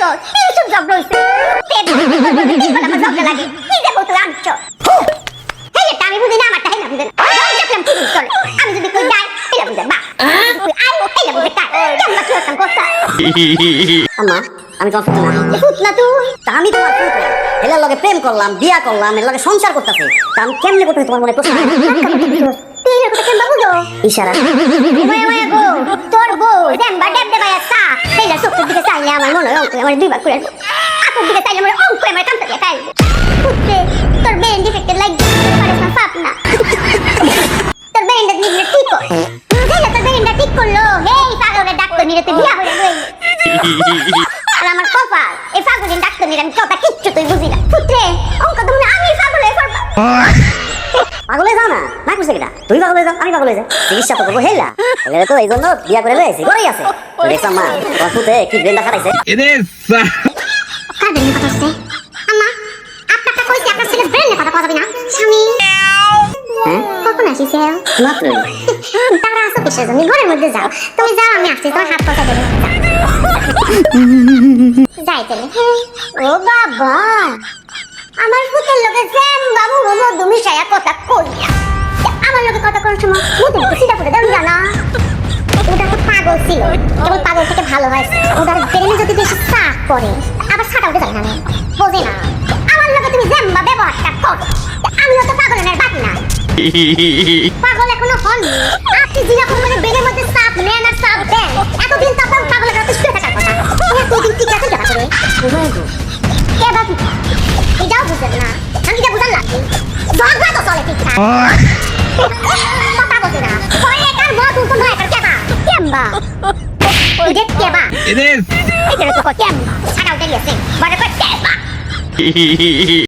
তো এইসব জব রইছে পেট আমার জব লাগে কি যে বলতো আনছো এই এটা আমি বুঝি না আমারটা হেলা বুঝেন দেখলাম কি চলে আমি যদি কই যাই হেলা বুঝেন বা কই আই হেলা বুঝেন কার কেমন কি হতাম কথা আম্মা আমি তোমার ফুট না ফুট না তুই তা আমি তোমার ফুট এলার লগে প্রেম করলাম বিয়া করলাম এর লগে সংসার করতেছি তা আমি কেমনে করতে তোমার মনে প্রশ্ন তুই এর কথা কেমন বুঝো ইশারা ওয়ে ওয়ে গো তোর বউ দেমবা দেব দেবায়া সা হেলা চোখের দিকে চাইলে আমার মনে হয় আমার দুইবার করে আপুর দিকে চাইলে আমার অঙ্ক আমার কাম থেকে তাই ফুটে তোর বেন ডিফেক্টেড লাইক পারে না পাপ না তোর বেনটা নিয়ে ঠিক কর হেলা তোর বেনটা ঠিক করলো এই পাগলের ডাক্তার নিয়ে বিয়া হয়ে গেল আর আমার কপাল এই পাগলের ডাক্তার নিয়ে আমি কথা কিচ্ছু তুই বুঝি না ফুটে অঙ্ক তুমি আমি পাগলে করব পাগলে যাও না না করছে কিনা তুই পাগলে যাও আমি পাগলে যাই চিকিৎসা তো করবো হেলা হেলে তো এই জন্য বিয়া করে লয়েছি করেই আছে দেখলাম মা তোমার ফুটে কি ব্রেনটা খাটাইছে কার ব্রেনের কথা হচ্ছে আম্মা আপনারটা কইছি আপনার ছেলে ব্রেনের কথা কথা না স্বামী কখন আসিস মাত্রই তারা আসো কিসের জন্য ঘরের মধ্যে যাও তুমি যাও আমি আসছি তোমার হাত পয়সা দেবো যাই তাহলে ও বাবা আমার পুতের লোকে জ্যাম বাবু বাবু তুমি সায়া কথা কই না আমার লোকে কথা করার সময় মুখে মুখে সিধা করে দাও জানা ওটা তো পাগল ছিল এবং পাগল থেকে ভালো হয়েছে ওটার ব্রেনে যদি বেশি চাপ পড়ে আবার ছাটা উঠে যায় না বোঝে না আমার লোকে তুমি জ্যাম্বা ব্যবহারটা করো আমিও তো পাগলের বাকি না পাগল এখনো হননি আপনি যেরকম মানে ব্রেনের মধ্যে চাপ নেন আর চাপ দেন এতদিন তো আপনার পাগলের রাতে শুয়ে থাকার কথা এতদিন ঠিক আছে দেখা করে কে বাকি এটাও বুঝেন না আমি এটা বুঝান লাগবে ঝগড়া তো চলে ঠিকঠাক কথা বোঝে না পরে একার মত উল্টো নয় একার কেবা কেম্বা এটা কেবা এটা তো কেম্বা ছাড়া উঠে গেছে বড় করে কেবা